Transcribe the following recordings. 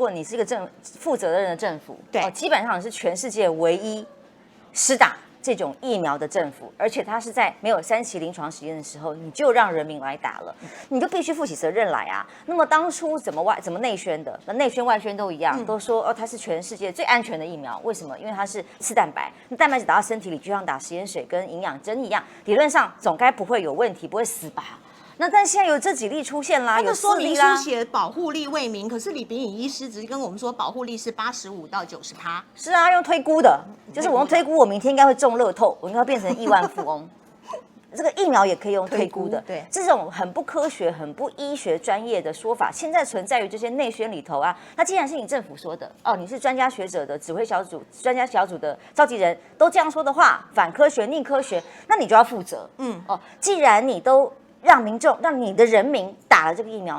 果你是一个负责任的政府，对，基本上是全世界唯一施打这种疫苗的政府，而且它是在没有3期临床实验的时候，你就让人民来打了，你就必须负起责任来啊。那么当初怎么内宣的？那内宣外宣都一样，都说它是全世界最安全的疫苗。为什么？因为它是次蛋白，那蛋白质打到身体里，就像打食盐水跟营养针一样，理论上总该不会有问题，不会死吧？那但现在有这几例出现啦，它的说明啦，书写保护力未明，可是李秉颖医师只是跟我们说保护力是85%到90%。是啊，用推估的，就是我用推估，我明天应该会中乐透，我应该会变成亿万富翁。这个疫苗也可以用推估的，对，这种很不科学、很不医学专业的说法，现在存在于这些内宣里头啊。那既然是你政府说的，哦，你是专家学者的指挥小组、专家小组的召集人，都这样说的话，反科学、逆科学，那你就要负责。既然你都让民众、让你的人民打了这个疫苗，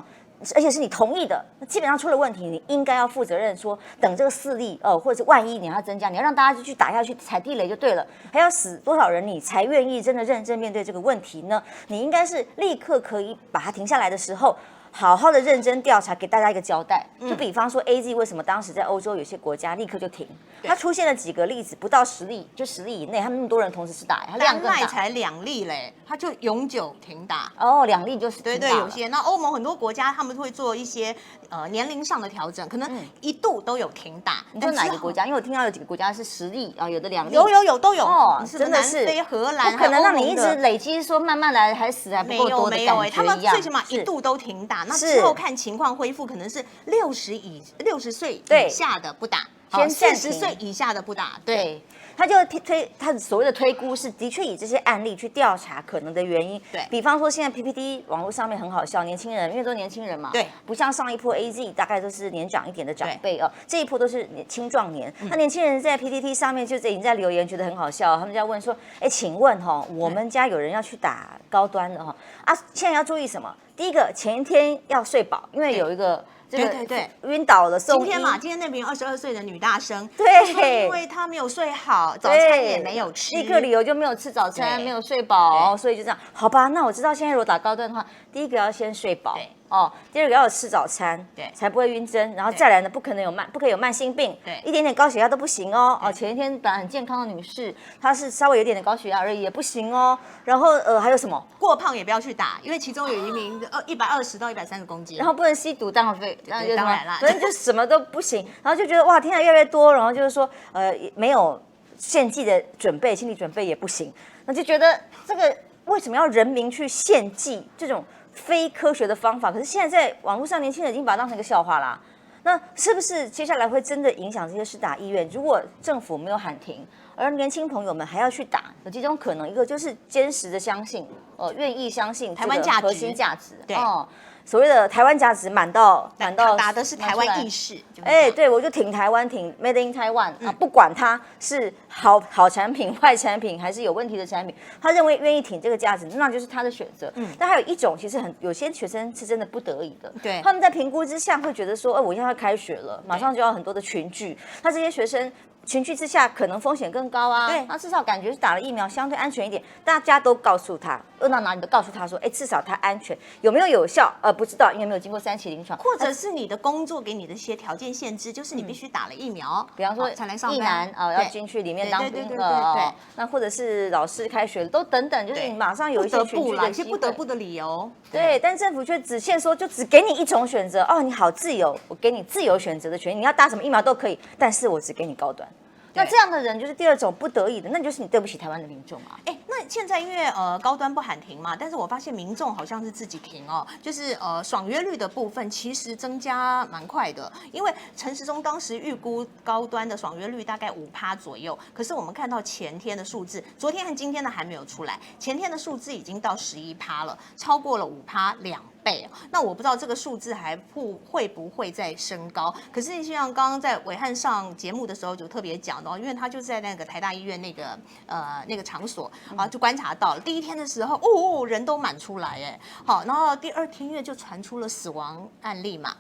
而且是你同意的，那基本上出了问题，你应该要负责任说，等这个4例或者是万一你要增加，你要让大家就去打下去踩地雷就对了，还要死多少人你才愿意真的认真面对这个问题呢？你应该是立刻可以把它停下来的时候，好好的认真调查，给大家一个交代。就比方说 AZ 为什么当时在欧洲有些国家立刻就停，它出现了几个例子，不到10例，就10例以内，他们那么多人同时是打，它量更大。丹麦才2例嘞，它就永久停打。哦，2例就是对，有些。那欧盟很多国家他们会做一些年龄上的调整，可能1度都有停打。你说哪个国家？因为我听到有几个国家是10例啊，有的2例。有都有哦，真的是南非、荷兰，不可能让你一直累积说慢慢来还死还不够多的感觉他们最起码1度都停打，那之后看情况恢复，可能是60岁以下的不打，先40岁以下的不打，对。他就他所谓的推估是的确以这些案例去调查可能的原因，对比方说现在 PPT 网络上面很好笑，年轻人因为都是年轻人嘛，对，不像上一波 AZ 大概都是年长一点的长辈哦，这一波都是青壮年。那年轻人在 PPT 上面就已经在留言，觉得很好笑，他们就在问说，哎，请问我们家有人要去打高端的现在要注意什么？第一个前一天要睡饱，因为有一个。对，晕倒了送医。今天那名22岁的女大生，对，因为她没有睡好，早餐也没有吃，立刻理由就没有吃早餐，没有睡饱，所以就这样。好吧，那我知道现在如果打高端的话，第一个要先睡饱。第二个要有吃早餐，对，才不会晕针。然后再来呢，不可以有慢性病，对，一点点高血压都不行哦。前一天本来很健康的女士，她是稍微有点的高血压而已，也不行哦。然后还有什么？过胖也不要去打，因为其中有一名120到130公斤。然后不能吸毒，当然啦，反正就什么都不行。然后就觉得哇，天啊，越来越多。然后就是说没有献祭的准备，心理准备也不行。那就觉得这个为什么要人民去献祭这种？非科学的方法，可是现在在网络上，年轻人已经把它当成一个笑话啦。那是不是接下来会真的影响这些施打意愿？如果政府没有喊停，而年轻朋友们还要去打，有几种可能：一个就是坚实的相信，愿意相信台湾核心价值，对。所谓的台湾价值满到打的是台湾意识，对我就挺台湾，挺 Made in Taiwan 不管它是好产品、坏产品还是有问题的产品，他认为愿意挺这个价值，那就是他的选择。但还有一种，其实有些学生是真的不得已的，对，他们在评估之下会觉得说，我现在要开学了，马上就要很多的群聚，那这些学生。群聚之下，可能风险更高啊。对，那至少感觉是打了疫苗相对安全一点。大家都告诉他，到哪里都告诉他说，至少它安全，有没有效？不知道，因为没有经过3期临床。或者是你的工作给你的一些条件限制，就是你必须打了疫苗，比方说才来上班。役男要进去里面当兵对。那或者是老师开学都等等，就是你马上有一些群聚的机会，不得不的理由。对，但政府却只限说，就只给你一种选择。你好自由，我给你自由选择的权利，你要打什么疫苗都可以，但是我只给你高端。那这样的人就是第二种不得已的，那就是你对不起台湾的民众啊。那现在因为高端不喊停嘛，但是我发现民众好像是自己停哦，就是爽约率的部分其实增加蛮快的，因为陈时中当时预估高端的爽约率大概5%左右，可是我们看到前天的数字，昨天和今天的还没有出来，前天的数字已经到11%了，超过了5%2倍。那我不知道这个数字会不会再升高，可是像刚刚在伟汉上节目的时候就特别讲。因为他就是在那个台大医院那个场所啊，就观察到了第一天的时候，人都满出来好，然后第2天因为就传出了死亡案例嘛。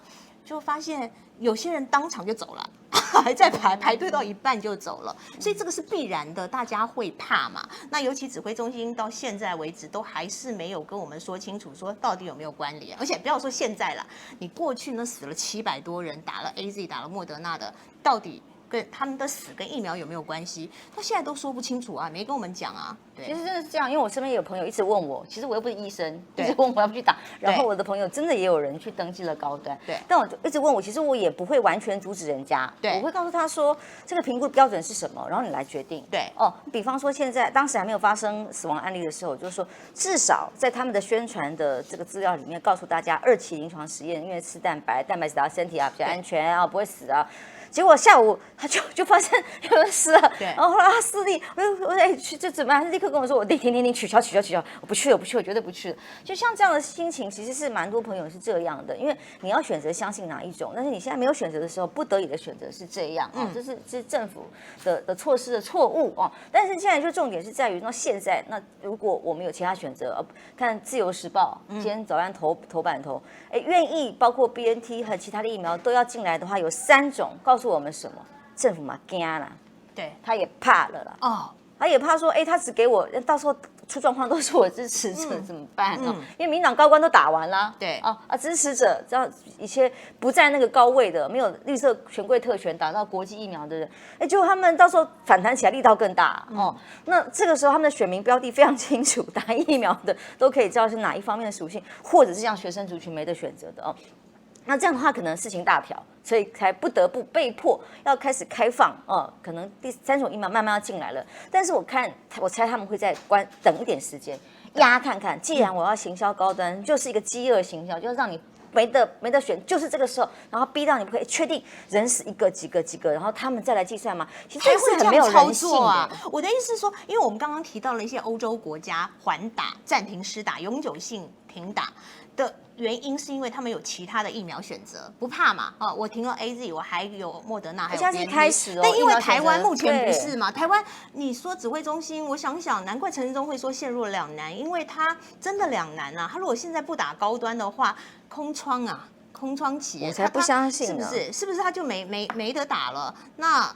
就发现有些人当场就走了，还在排队到一半就走了，所以这个是必然的，大家会怕嘛。那尤其指挥中心到现在为止都还是没有跟我们说清楚，说到底有没有关联。而且不要说现在了，你过去呢死了700多人，打了 AZ 打了莫德纳的，到底跟他们的死跟疫苗有没有关系？到现在都说不清楚啊，没跟我们讲啊。对，其实真的是这样，因为我身边有朋友一直问我，其实我又不是医生，一对直问我要不去打。然后我的朋友真的也有人去登记了高端，对但我就一直问我，其实我也不会完全阻止人家，对我会告诉他说这个评估标准是什么，然后你来决定。对哦，比方说现在当时还没有发生死亡案例的时候，就是说至少在他们的宣传的这个资料里面告诉大家2期临床实验，因为吃蛋白质到身体啊比较安全啊，不会死啊。结果下午他就发现有人死了，对然后后来他私立，我哎去就怎么样？他立刻跟我说，我停，取消，我不去了，我绝对不去了。就像这样的心情，其实是蛮多朋友是这样的，因为你要选择相信哪一种，但是你现在没有选择的时候，不得已的选择是这样哦，这是政府的措施的错误哦。但是现在就重点是在于，那现在那如果我们有其他选择，看《自由时报》今天早上头版头，哎，愿意包括 BNT 和其他的疫苗都要进来的话，有3种，告诉我们什么？政府嘛惊啦，对，他也怕了啦，哦，他也怕说，哎，他只给我，到时候出状况都是我支持者，怎么办呢？因为民党高官都打完啦，对支持者，只要一些不在那个高位的，没有绿色权贵特权打到国际疫苗的人，哎，结果他们到时候反弹起来力道更大哦。那这个时候他们的选民标的非常清楚，打疫苗的都可以知道是哪一方面的属性，或者是像学生族群没得选择的哦。那这样的话，可能事情大条，所以才不得不被迫要开始开放可能第3种疫苗慢慢要进来了。但是我猜他们会再等一点时间，压看看。既然我要行销高端，就是一个饥饿行销，就是让你没得选，就是这个时候，然后逼到你不可以确定人死一个几个，然后他们再来计算吗？其实这是很没有人性啊。我的意思是说，因为我们刚刚提到了一些欧洲国家缓打、暂停施打、永久性停打的原因，是因为他们有其他的疫苗选择，不怕嘛？我停了 AZ， 我还有莫德纳，还有 BNT， 现在是开始但因为台湾目前不是嘛？台湾你说指挥中心，我想想，难怪陈时中会说陷入了两难，因为他真的两难啊。他如果现在不打高端的话，空窗期，我才不相信呢，是不是他就没得打了？那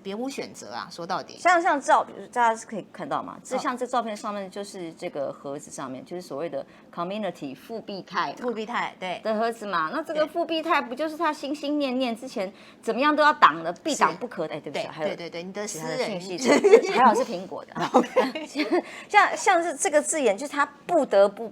别无选择啊！说到底，像照，比如大家是可以看到嘛，像这照片上面就是这个盒子上面，就是所谓的 community 复必泰对的盒子嘛。那这个复必泰不就是他心心念念之前怎么样都要挡的，必挡不可的？哎，对不起，还有对，你的私人讯息，还好是苹果的。像是这个字眼，就是他不得不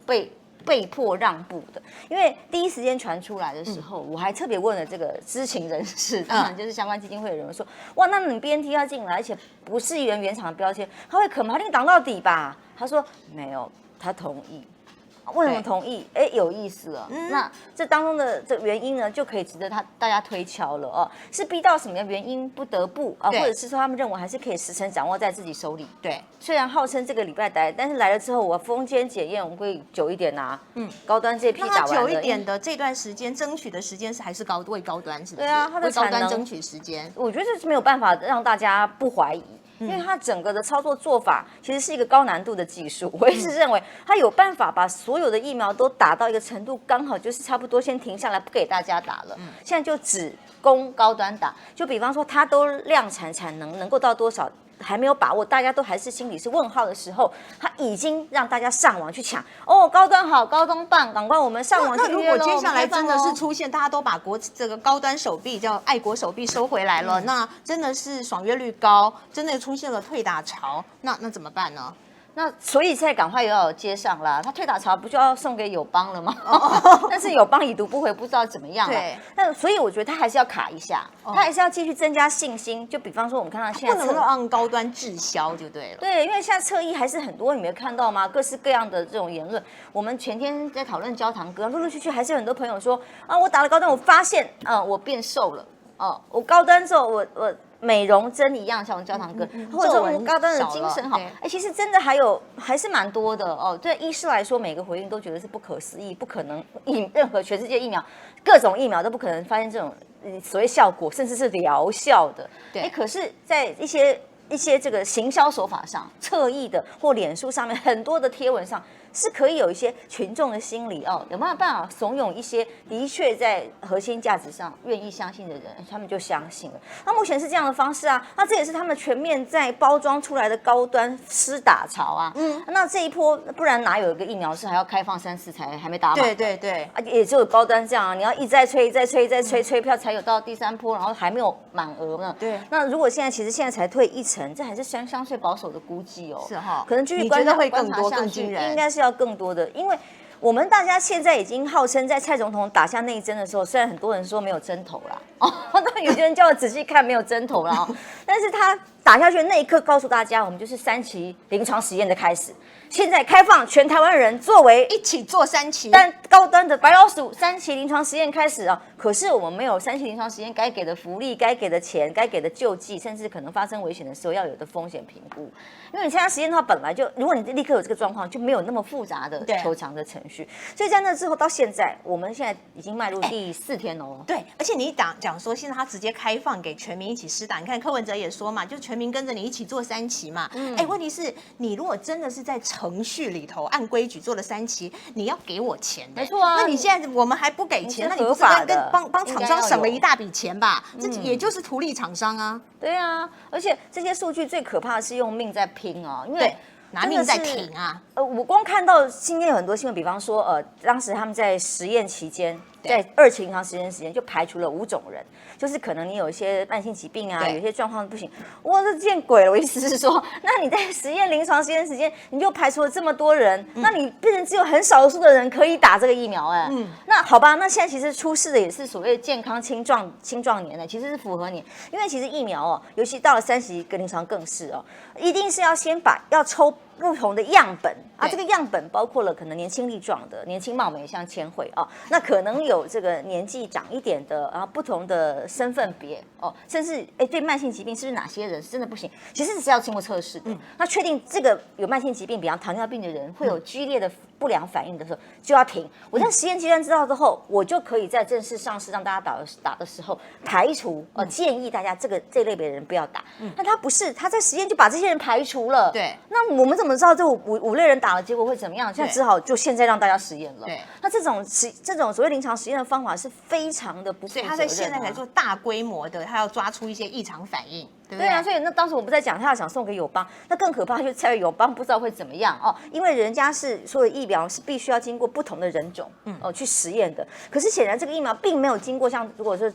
被迫让步的，因为第一时间传出来的时候，我还特别问了这个知情人士，当然就是相关基金会的人说，哇，那你 BNT 要进来，而且不是原厂的标签，他会可吗？他一定挡到底吧？他说没有，他同意。为什么同意？哎，有意思了。那这当中的这原因呢，就可以值得大家推敲了哦。是逼到什么原因不得不啊，或者是说他们认为还是可以时程掌握在自己手里。对，虽然号称这个礼拜来，但是来了之后，我封监检验我会久一点呐。高端这批打完了，久一点的这段时间，争取的时间是还是为高端，是不是？对啊，它的高端争取时间，我觉得这是没有办法让大家不怀疑。因为它整个的操作做法其实是一个高难度的技术，我一直认为它有办法把所有的疫苗都打到一个程度，刚好就是差不多先停下来不给大家打了。现在就只供高端打，就比方说它都量产能够到多少？还没有把握，大家都还是心里是问号的时候，他已经让大家上网去抢哦，高端好，高端棒，赶快我们上网去约咯。那如果接下来真的是出现大家都把这个高端手臂叫爱国手臂收回来了，那真的是爽约率高，真的出现了退打潮，那怎么办呢？那所以现在赶快又要接上啦，他退打潮不就要送给友邦了吗？但是友邦已读不回，不知道怎么样了。对，那所以我觉得他还是要卡一下，他还是要继续增加信心。就比方说，我们看到现在不能让高端滞销就对了。对，因为现在侧翼还是很多，你没有看到吗？各式各样的这种言论。我们前天在讨论焦糖哥，陆陆续续还是有很多朋友说啊，我打了高端，我发现我变瘦了。我高端之后，我美容针一样，像焦糖哥，或者我高端的精神好，其实真的还是蛮多的哦。对医师来说，每个回应都觉得是不可思议，不可能，任何全世界疫苗，各种疫苗都不可能发现这种所谓效果，甚至是疗效的。对，可是，在一些这个行销手法上，侧翼的或脸书上面很多的贴文上，是可以有一些群众的心理哦，有没有办法怂恿一些的确在核心价值上愿意相信的人，他们就相信了。那目前是这样的方式啊，那这也是他们全面在包装出来的高端施打潮啊。那这一波不然哪有一个疫苗是还要开放3、4才还没打满？对啊，也只有高端这样啊，你要一再吹、再吹、再吹，吹票才有到第3波，然后还没有满额呢。对，那如果现在才退1成，这还是相对保守的估计哦。是哈，可能继续你觉得会更多、观察下去更惊人？应该是要更多的，因为我们大家现在已经号称在蔡总统打下内针的时候，虽然很多人说没有针头啦，哦，但有些人叫我仔细看没有针头啦，哦，但是他打下去的那一刻告诉大家，我们就是3期临床实验的开始。现在开放全台湾人作为一起做3期，但高端的白老鼠3期临床实验开始啊，可是我们没有3期临床实验该给的福利、该给的钱、该给的救济，甚至可能发生危险的时候要有的风险评估。因为你参加实验的话，本来就如果你立刻有这个状况，就没有那么复杂的求偿的程序。所以在那之后到现在，我们现在已经迈入第4天哦。对，而且你讲说现在他直接开放给全民一起施打，你看柯文哲也说嘛，就全民跟着你一起做3期嘛。问题是你如果真的是在程序里头按规矩做了3期，你要给我钱的。没错啊，那你现在我们还不给钱，那你不是跟帮厂商省了一大笔钱吧？这也就是图利厂商啊。对啊，而且这些数据最可怕的是用命在拼啊，因为拿命在挺啊。我光看到今天有很多新闻，比方说当时他们在实验期间，在2期临床实验时间就排除了5种人，就是可能你有一些慢性疾病啊，有些状况不行，哇，这见鬼了！我意思是说，那你在临床实验时间你就排除了这么多人，那你变成只有很少数的人可以打这个疫苗，那好吧，那现在其实出事的也是所谓健康青壮年的，其实是符合你，因为其实疫苗哦，尤其到了3期跟临床更是哦，一定是要先要抽不同的样本啊，这个样本包括了可能年轻力壮的、年轻貌美，像千惠哦，那可能有这个年纪长一点的，然后不同的身份别哦，甚至对慢性疾病是不是哪些人是真的不行，其实是要经过测试的。那确定这个有慢性疾病，比方糖尿病的人会有剧烈的不良反应的时候，就要停。我在实验阶段知道之后，我就可以在正式上市让大家打的时候排除建议大家这类别的人不要打。那他不是，他在实验就把这些人排除了。对，那我们怎么知道这五类人打了结果会怎么样？现在只好就现在让大家实验了。对，那这种所谓临床实验的方法是非常的不负责任。所以他在现在才做大规模的，他要抓出一些异常反应。对啊，所以那当时我们在讲，他要想送给友邦，那更可怕就是蔡友邦不知道会怎么样哦，因为人家是所有疫苗是必须要经过不同的人种去实验的，可是显然这个疫苗并没有经过像如果是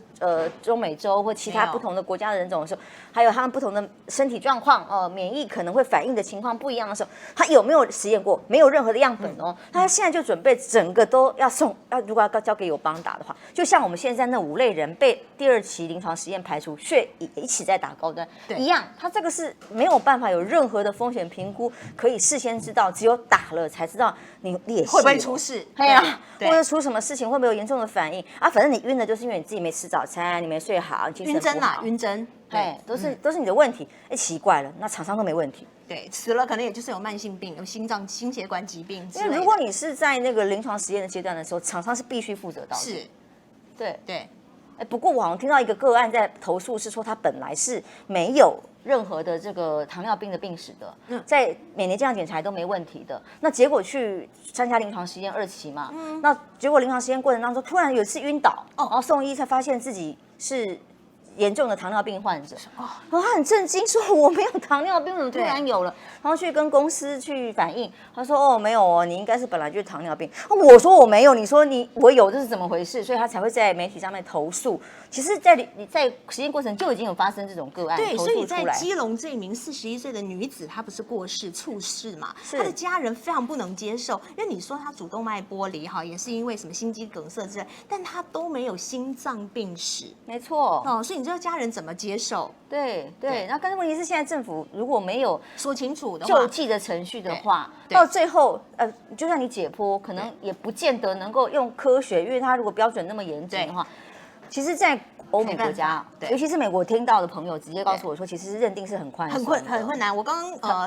中美洲或其他不同的国家的人种的时候，还有他们不同的身体状况免疫可能会反应的情况不一样的时候，他有没有实验过？没有任何的样本哦，他现在就准备整个都要送，如果要交给友邦打的话，就像我们现在那5类人被第2期临床实验排除，却一起在打高端。一样，他这个是没有办法有任何的风险评估，可以事先知道，只有打了才知道你也会不会出事，对啊，或者出什么事情，会不会有严重的反应啊？反正你晕的就是因为你自己没吃早餐，你没睡好，精神不好。晕针啦，晕针，都是你的问题。奇怪了，那厂商都没问题。对，死了可能也就是有慢性病、有心血管疾病之类的。因为如果你是在那个临床实验的阶段的时候，厂商是必须负责到的。是，对。不过我好像听到一个个案在投诉，是说他本来是没有任何的这个糖尿病的病史的，在每年健康检查都没问题的。那结果去参加临床实验2期嘛，那结果临床实验过程当中突然有一次晕倒，然后送医才发现自己是严重的糖尿病患者，然后他很震惊，说我没有糖尿病，怎么突然有了？然后去跟公司去反映，他说没有哦，你应该是本来就是糖尿病。我说我没有，你说我有，这是怎么回事？所以他才会在媒体上面投诉。其实你在实验过程就已经有发生这种个案，对，所以在基隆这一名41岁的女子，她不是猝逝嘛？她的家人非常不能接受，因为你说她主动脉剥离哈，也是因为什么心肌梗塞之类，但她都没有心脏病史，没错所以你知道家人怎么接受？对，那但是问题是现在政府如果没有说清楚的救济的程序的话，到最后就算你解剖，可能也不见得能够用科学，因为它如果标准那么严谨的话，其实，在欧美国家，尤其是美国，听到的朋友直接告诉我说，其实认定是很宽松，很困难。我刚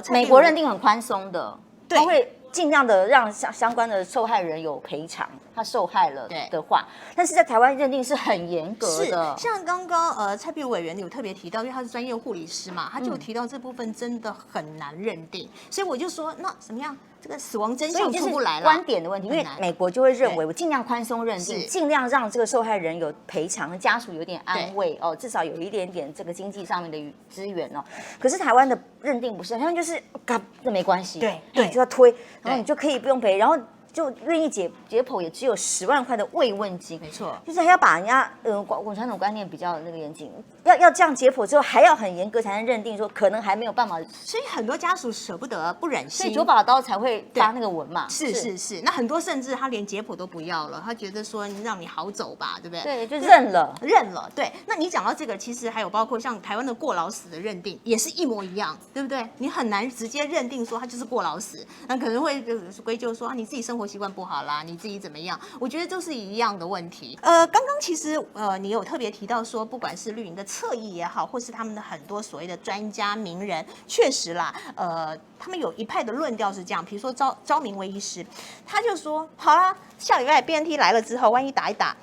美国认定很宽松的，他会尽量的让相关的受害人有赔偿，他受害了的话，但是在台湾认定是很严格的。像刚刚蔡壁如委员有特别提到，因为他是专业护理师嘛，他就提到这部分真的很难认定，所以我就说那怎么样？这个死亡真所以就是相出不来了。观点的问题，因为很难美国就会认为我尽量宽松认定，是尽量让这个受害人有赔偿，家属有点安慰哦，至少有一点点这个经济上面的资源哦。可是台湾的认定不是，好像就是那没关系，对你就要推，然后你就可以不用赔，然后就愿意解剖也只有10万块的慰问金，没错，就是还要把人家传统观念比较那个严谨，要这样解剖之后还要很严格才能认定说可能还没有办法，所以很多家属舍不得不忍心，所以9把刀才会发那个文嘛，是，那很多甚至他连解剖都不要了，他觉得说让你好走吧，对不对？对，就认了。对，那你讲到这个，其实还有包括像台湾的过劳死的认定，也是一模一样，对不对？你很难直接认定说他就是过劳死，那可能会归咎说你自己生活习惯不好啦，你自己怎么样？我觉得都是一样的问题。刚刚其实你有特别提到说，不管是绿营的侧翼也好，或是他们的很多所谓的专家名人，确实啦，他们有一派的论调是这样，比如说昭明威医师，他就说，好啦，下礼拜 BNT 来了之后，万一打一打。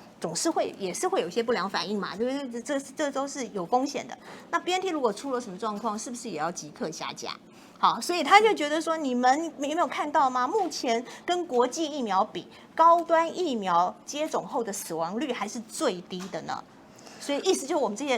也是会有一些不良反应嘛，对不对？这都是有风险的。那 BNT 如果出了什么状况，是不是也要即刻下架？好，所以他就觉得说，你们有没有看到吗？目前跟国际疫苗比，高端疫苗接种后的死亡率还是最低的呢。所以意思就是我们这些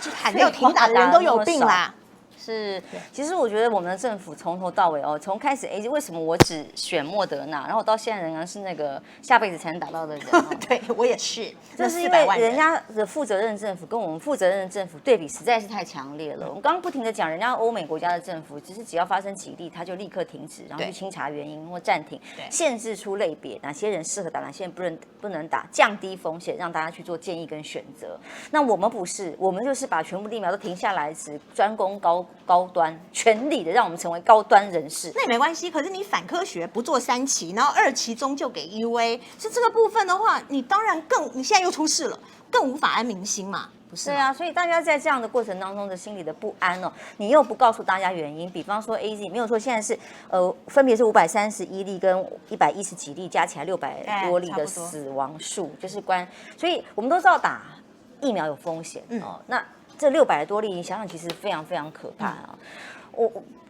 就喊要停打的人都有病啦。是，其实我觉得我们的政府从头到尾哦，从开始为什么我只选莫德纳，然后到现在仍然是那个下辈子才能打到的人、哦，对我也是，这是因为人家的负责任政府跟我们负责任的政府对比实在是太强烈了。我们刚刚不停的讲，人家欧美国家的政府只要发生几例，他就立刻停止，然后去清查原因或暂停，限制出类别，哪些人适合打，哪些人不能打，降低风险，让大家去做建议跟选择。那我们不是，我们就是把全部的疫苗都停下来，只专攻高端，全力的让我们成为高端人士。那也没关系，可是你反科学不做3期，然后2期中就给 EUA， 是这个部分的话，你当然你现在又出事了，更无法安民心嘛。不是对啊，所以大家在这样的过程当中的心理的不安哦，你又不告诉大家原因，比方说 AZ 没有错，现在是分别是531例跟110几例，加起来600多例的死亡数，就是所以我们都知道打疫苗有风险哦，那这600多例，你想想其实非常非常可怕啊。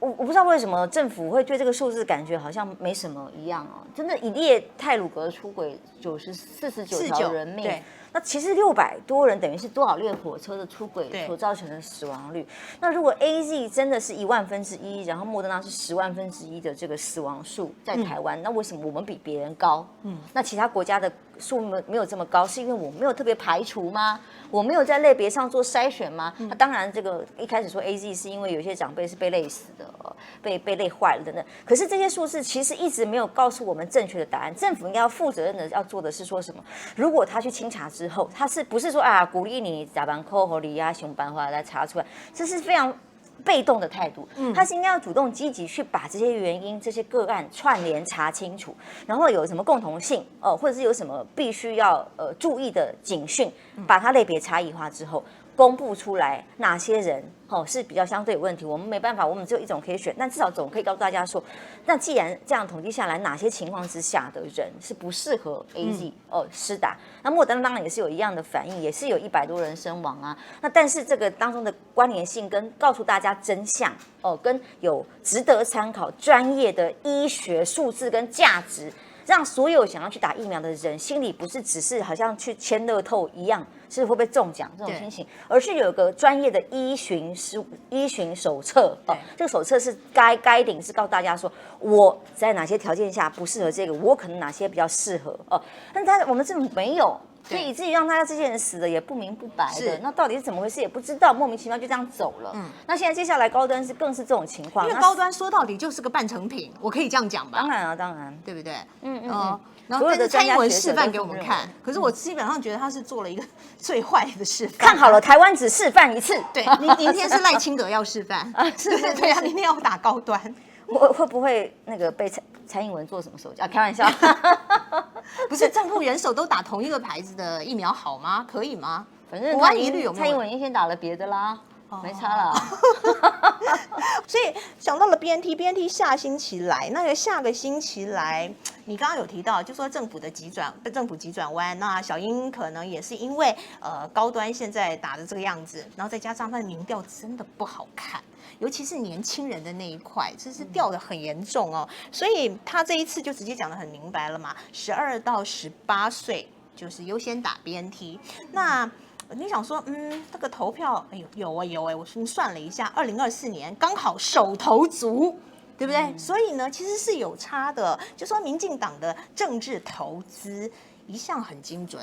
我不知道为什么政府会对这个数字感觉好像没什么一样哦，真的以列太鲁阁出轨49条人命。那其实600多人等于是多少列火车的出轨所造成的死亡率？那如果 AZ 真的是1/1000，然后莫德纳是10/1000的这个死亡数在台湾，那为什么我们比别人高？那其他国家的数没有这么高，是因为我没有特别排除吗？我没有在类别上做筛选吗？那当然，这个一开始说 AZ 是因为有些长辈是被累死的，被累坏了等等。可是这些数字其实一直没有告诉我们正确的答案。政府应该要负责任的要做的是说什么？如果他去清查之后，他是不是说鼓励你打完扣和离啊熊班话来查出来？这是非常被动的态度，他是应该要主动积极去把这些原因、这些个案串联查清楚，然后有什么共同性或者是有什么必须要注意的警讯，把它类别差异化之后，公布出来哪些人是比较相对有问题，我们没办法，我们只有一种可以选，但至少总可以告诉大家说，那既然这样统计下来，哪些情况之下的人是不适合 AZ 施打？那莫德纳当然也是有一样的反应，也是有100多人身亡啊。那但是这个当中的关联性跟告诉大家真相跟有值得参考专业的医学数字跟价值，让所有想要去打疫苗的人心里不是只是好像去签乐透一样，是会不会中奖这种心情，而是有个专业的依循手册这个手册是该顶是告诉大家说我在哪些条件下不适合这个，我可能哪些比较适合但我们政府没有。所以以至于让大家这些人死的也不明不白的，那到底是怎么回事也不知道，莫名其妙就这样走了。那现在接下来高端更是这种情况，因为高端说到底就是个半成品，我可以这样讲吧？当然啊，当然，对不对？然后但是蔡英文示范给我们看，可是我基本上觉得他是做了一个最坏的示范。看好了，台湾只示范一次。对，明天是赖清德要示范对啊，明天要打高端。会不会那个被蔡英文做什么手脚？开玩笑，不是政府元首都打同一个牌子的疫苗好吗？可以吗？反正蔡英文先打了别的啦，没差啦。所以想到了 BNT 下星期来，那个下个星期来，你刚刚有提到，就说政府急转弯，那小英可能也是因为高端现在打的这个样子，然后再加上他的民调真的不好看。尤其是年轻人的那一块，这是掉得很严重哦。所以他这一次就直接讲得很明白了嘛，12到18岁就是优先打 BNT。那你想说，这个投票，哎呦有哎，我算了一下，2024年刚好首投足。对不对？所以呢，其实是有差的。就说民进党的政治投资一向很精准，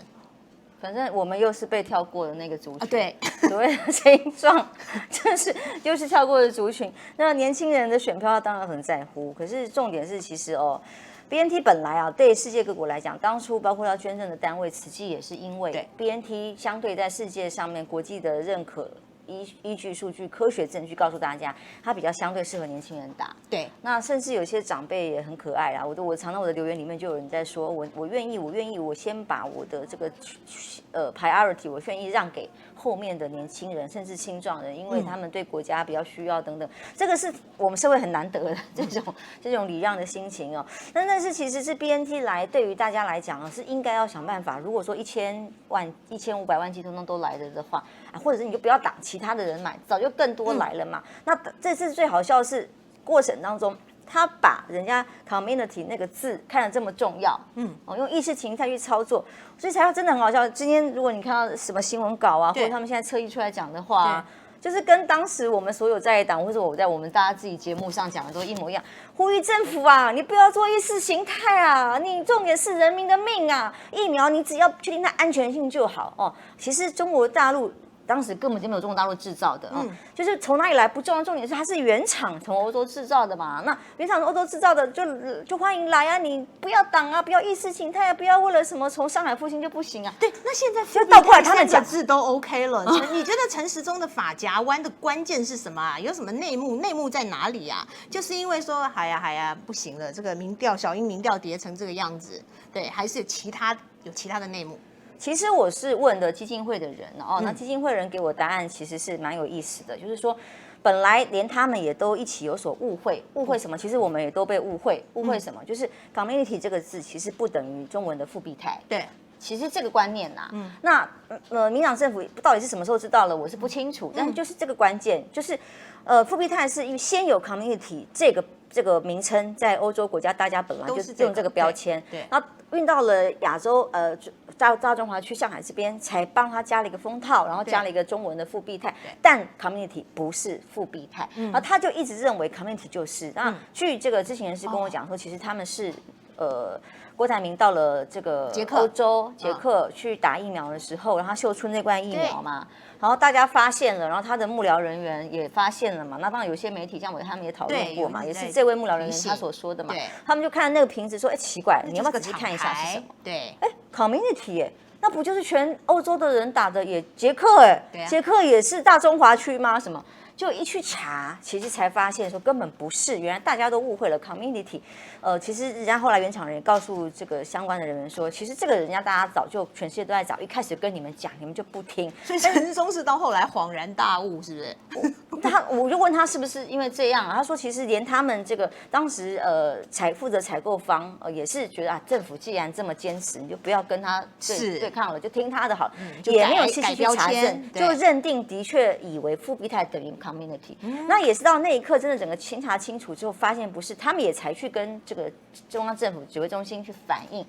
反正我们又是被跳过的那个族群，对，所谓的青壮，就是又是跳过的族群。那年轻人的选票当然很在乎，可是重点是，其实BNT 本来对世界各国来讲，当初包括要捐赠的单位，慈济也是因为 BNT 相对在世界上面国际的认可。依据数据、科学证据告诉大家，它比较相对适合年轻人打。对，那甚至有些长辈也很可爱啦。我常常我的留言里面就有人在说，我愿意，我先把我的这个priority， 我愿意让给后面的年轻人，甚至青壮人，因为他们对国家比较需要等等。这个是我们社会很难得的这种礼让的心情哦。但是其实是 BNT 来对于大家来讲是应该要想办法。如果说1000万、1500万剂通通都来的话，或者是你就不要挡其他的人买，早就更多来了嘛。那这次最好笑的是过程当中，他把人家 community 那个字看得这么重要，用意识形态去操作，所以才真的很好笑。今天如果你看到什么新闻稿啊，或者他们现在侧翼出来讲的话，就是跟当时我们所有在野党或者我在我们大家自己节目上讲的都一模一样，呼吁政府啊，你不要做意识形态啊，你重点是人民的命啊，疫苗你只要确定它安全性就好哦。其实中国大陆。当时根本就没有中国大陆制造的，就是从哪里来不重要，重点是它是原厂从欧洲制造的嘛。那原厂从欧洲制造的就欢迎来啊，你不要挡啊，不要意识形态啊，不要为了什么从上海复兴就不行啊。对，那现在就倒过来他们讲字都 OK 了。你觉得陈时中的发夹弯的关键是什么啊？有什么内幕？内幕在哪里啊？就是因为说，哎呀，不行了，这个民调小英民调跌成这个样子，对，还是有其他的内幕。其实我是问的基金会的人那基金会人给我答案其实是蛮有意思的，就是说，本来连他们也都一起有所误会什么？其实我们也都被误会什么？就是 community 这个字其实不等于中文的复必泰。对。其实这个观念那民党政府到底是什么时候知道了，我是不清楚。但是就是这个关键，就是复必泰是因为先有 community 这个名称，在欧洲国家大家本来就是用这个标签，然后运到了亚洲大中华区上海这边，才帮他加了一个封套，然后加了一个中文的复必泰，但 community 不是复必泰，然后他就一直认为 community 就是。那据这个知情人士跟我讲说，其实他们是郭台铭到了这个欧洲捷克去打疫苗的时候，然后秀出那罐疫苗嘛，然后大家发现了，然后他的幕僚人员也发现了嘛，那当然有些媒体像他们也讨论过嘛，也是这位幕僚人员他所说的嘛，他们就看那个瓶子说，奇怪，你要不要仔细看一下是什么？对，community 耶。那不就是全欧洲的人打的也捷克捷克也是大中华区吗？什么？就一去查，其实才发现说根本不是，原来大家都误会了 community。其实人家后来原厂人也告诉这个相关的人员说，其实这个人家大家早就全世界都在找，一开始跟你们讲，你们就不听。所以陈时中是到后来恍然大悟，是不是？我就问他是不是因为这样他说其实连他们这个当时负责采购方也是觉得政府既然这么坚持，你就不要跟他对抗了，就听他的好，也没有细细去查证，就认定的确以为复必泰等于 community。那也是到那一刻真的整个清查清楚之后，发现不是，他们也才去跟这个中央政府指挥中心去反映。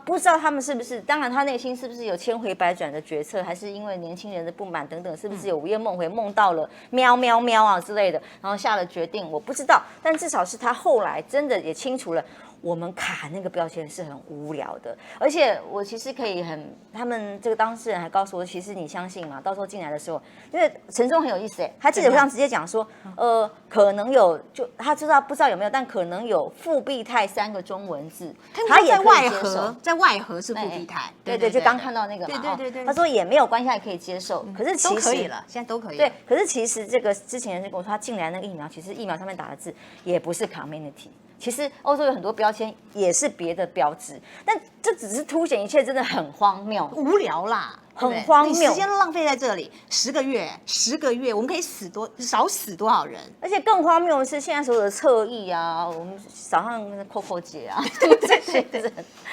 不知道他们是不是，当然他内心是不是有千回百转的决策，还是因为年轻人的不满等等，是不是有午夜梦回梦到了喵喵喵啊之类的，然后下了决定，我不知道，但至少是他后来真的也清楚了。我们卡那个标签是很无聊的，而且我其实可以他们这个当事人还告诉我，其实你相信吗？到时候进来的时候，因为陈忠很有意思他记者会上直接讲说，可能有，就他不知道有没有，但可能有复必泰3个中文字，他也在外盒是复必泰，对，就刚看到那个嘛，对，他说也没有关系，他也可以接受，可是其实都可以了，现在都可以。对，可是其实这个之前人就跟我说，他进来那个疫苗，其实疫苗上面打的字也不是 community。其实欧洲有很多标签也是别的标志，但这只是凸显一切真的很荒谬、无聊啦，很荒谬。你时间浪费在这里10个月，我们可以少死多少人？而且更荒谬的是，现在所有的侧翼啊，我们早上Coco 姐啊，这些人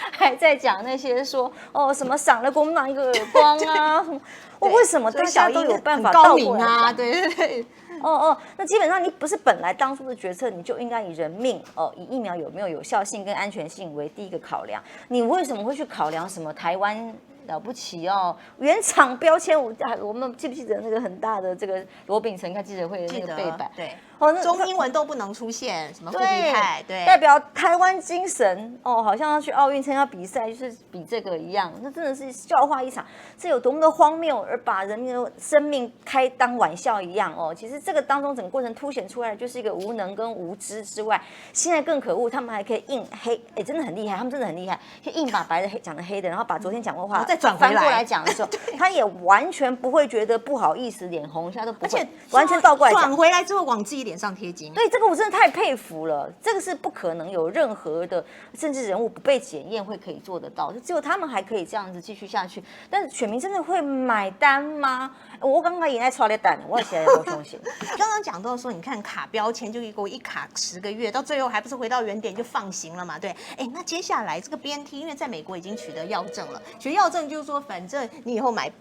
还在讲那些说什么赏了国民党一个耳光啊，什么为什么大家都有办法高明啊？对。那基本上你不是本来当初的决策，你就应该以人命以疫苗有没有有效性跟安全性为第一个考量。你为什么会去考量什么台湾？了不起哦！原厂标签，我们记不记得那个很大的这个罗秉成开记者会的那个背板？对，那中英文都不能出现，什么复必泰，对，代表台湾精神好像要去奥运参加比赛，就是比这个一样，那真的是笑话一场，这有多么的荒谬，而把人民的生命开当玩笑一样其实这个当中整个过程凸显出来的就是一个无能跟无知之外，现在更可恶，他们还可以硬黑，真的很厉害，他们真的很厉害，可以硬把白的黑讲的黑的，然后把昨天讲过话再转回翻过来讲的时候，他也完全不会觉得不好意思，脸红一下都不会，而且完全倒过来讲，转回来之后往自己脸上贴金。对，这个我真的太佩服了，这个是不可能有任何的政治人物不被检验会可以做得到，就只有他们还可以这样子继续下去。但是选民真的会买单吗？我刚刚也在刷咧蛋，我起来也不相信。刚刚讲到说，你看卡标签就给我一卡10个月，到最后还不是回到原点就放行了嘛？对，那接下来这个 BNT， 因为在美国已经取得药证了，取药证就是说，反正你以后买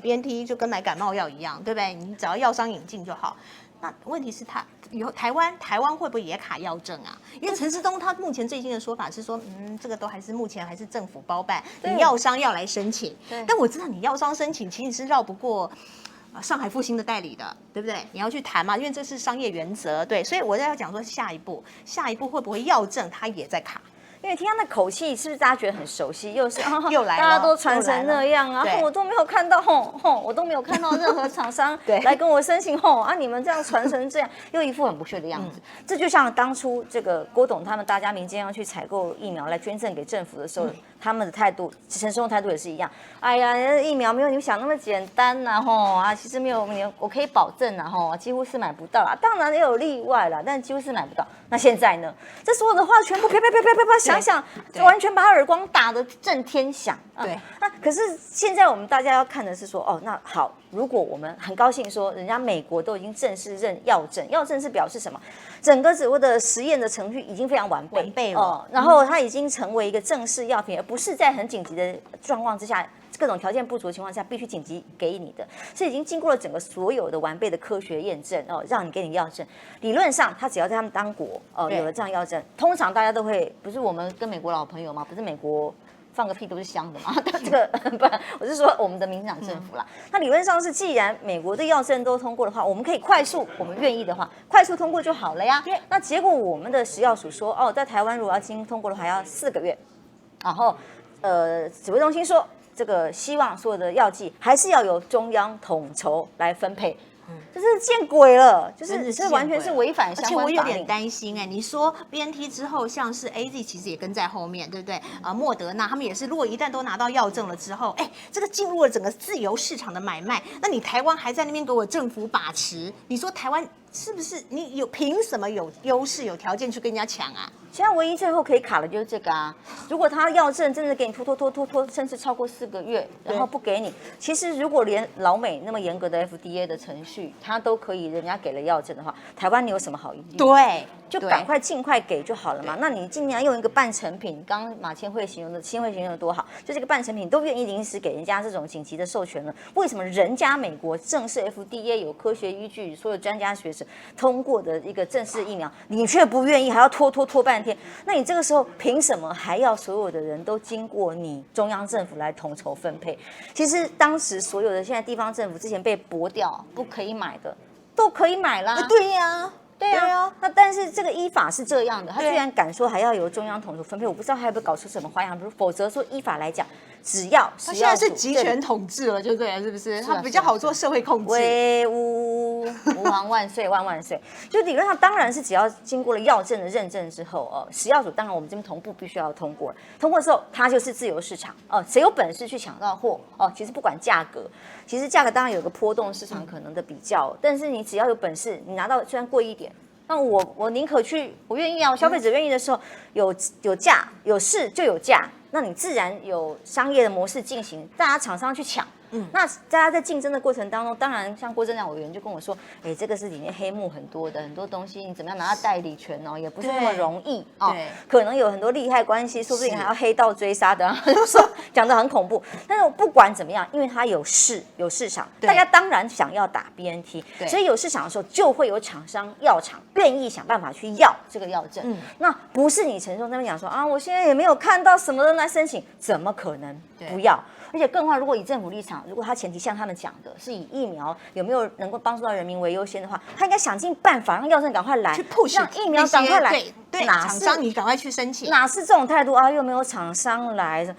BNT 就跟买感冒药一样，对不对？你只要药商引进就好。那问题是以后台湾会不会也卡药证啊？因为陈时中他目前最新的说法是说，这个都目前还是政府包办，你药商要来申请。但我知道你药商申请其实是绕不过上海复兴的代理的，对不对？你要去谈嘛，因为这是商业原则，对。所以我在要讲说下一步会不会药证它也在卡？因为听他那口气，是不是大家觉得很熟悉？又是又来了，大家都传成那样啊！我都没有看到我都没有看到任何厂商来跟我申请你们这样传成这样，又一副很不屑的样子。这就像当初这个郭董他们大家民间要去采购疫苗来捐赠给政府的时候，他们的态度，陈时中态度也是一样。哎呀，疫苗没有你们想那么简单呐，其实没有我可以保证几乎是买不到啦。当然也有例外啦，但几乎是买不到。那现在呢？这所有的话全部啪想，完全把他耳光打得震天响。对，那可是现在我们大家要看的是说，那好，如果我们很高兴说，人家美国都已经正式认药证，药证是表示什么？整个所谓的实验的程序已经非常完备了，然后它已经成为一个正式药品，而不是在很紧急的状况之下。各种条件不足的情况下，必须紧急给你的，是已经经过了整个所有的完备的科学验证让你给你药证。理论上，他只要在他们当国有了这样药证，通常大家都会，不是我们跟美国老朋友吗？不是美国放个屁都是香的嘛？这个不，我是说我们的民进党政府啦。那理论上是，既然美国的药证都通过的话，我们可以快速，我们愿意的话，快速通过就好了呀。那结果我们的食药署说，在台湾如果要经通过的话，要4个月。然后指挥中心说，这个希望所有的药剂还是要由中央统筹来分配。这是见鬼了，就是这完全是违反相关法令。而且我有点担心你说 BNT 之后，像是 AZ 其实也跟在后面，对不对？莫德纳他们也是，如果一旦都拿到药证了之后，这个进入了整个自由市场的买卖，那你台湾还在那边给我政府把持，你说台湾是不是你凭什么有优势、有条件去跟人家抢啊？现在唯一最后可以卡的就是这个啊！如果他药证真的给你拖，甚至超过4个月，然后不给你，其实如果连老美那么严格的 FDA 的程序，他都可以人家给了药证的话，台湾你有什么好疑虑？对，就赶快尽快给就好了嘛。那你尽量用一个半成品，刚刚马千惠形容的多好，就这个半成品都愿意临时给人家这种紧急的授权了，为什么人家美国正式 FDA 有科学依据，所有专家学者通过的一个正式疫苗，你却不愿意，还要拖半天？那你这个时候凭什么还要所有的人都经过你中央政府来统筹分配？其实当时所有的现在地方政府之前被驳掉不可以买的，都可以买啦。对呀。对啊，那但是这个依法是这样的，他居然敢说还要由中央统筹分配，我不知道他有没有搞出什么花样。否则说依法来讲，只要他现在是集权统治了，就对了，是不是？他比较好做社会控制。威武，吾皇万岁万万岁！就理论上当然是只要经过了药证的认证之后，食药署当然我们这边同步必须要通过，通过之后它就是自由市场谁有本事去抢到货其实不管价格，其实价格当然有个波动市场可能的比较，但是你只要有本事，你拿到虽然贵一点。那我宁可去，我愿意啊！消费者愿意的时候，有价有市就有价，那你自然有商业的模式进行，大家厂商去抢，那大家在竞争的过程当中，当然像郭正亮委员就跟我说，哎，这个是里面黑幕很多的，很多东西你怎么样拿到代理权哦，也不是那么容易哦，可能有很多利害关系，说不定还要黑道追杀的，就说讲得很恐怖。但是不管怎么样，因为它有市场，大家当然想要打 BNT，所以有市场的时候就会有厂商药厂愿意想办法去要这个药证。那不是你陈忠那边讲说啊，我现在也没有看到什么人来申请，怎么可能不要？而且更何况，如果以政府立场，如果他前提像他们讲的，是以疫苗有没有能够帮助到人民为优先的话，他应该想尽办法让药证赶快来，去 push 让疫苗赶快来。对，厂商你赶快去申请。哪是这种态度啊？又没有厂商来。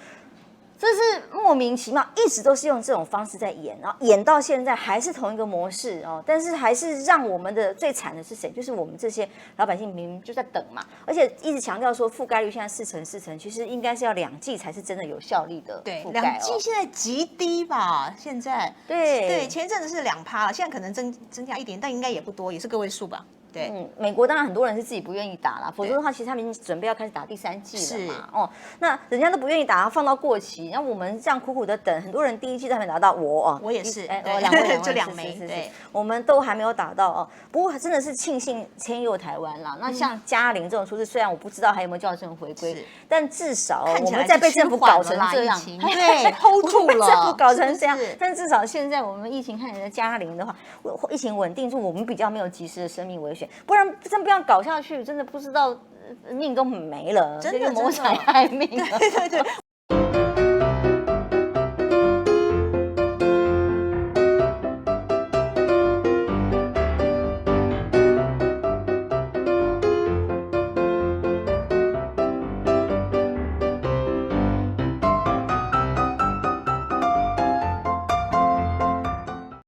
这是莫名其妙，一直都是用这种方式在演，然后演到现在还是同一个模式哦。但是还是让我们的最惨的是谁？就是我们这些老百姓明明就在等嘛，而且一直强调说覆盖率现在4成，其实应该是要2剂才是真的有效力的覆盖2剂现在极低吧？现在对，前一阵子是2%了，现在可能增加一点，但应该也不多，也是个位数吧。对，美国当然很多人是自己不愿意打啦，否则的话，其实他们已经准备要开始打第3剂了嘛。哦，那人家都不愿意打，放到过期，然后我们这样苦苦的等，很多人第1剂都还没打到，我也是，两位就2枚，对，我们都还没有打到哦。不过真的是庆幸迁佑台湾啦。那像嘉玲这种出事，虽然我不知道还有没有校正回归，但至少我们在被政府搞成这样，对 ，hold 住了，政府搞成这样，但至少现在我们疫情看起来嘉玲的话，疫情稳定住，我们比较没有及时的生命危险。不然真不要搞下去，真的不知道命都没了，真的谋财害命。对。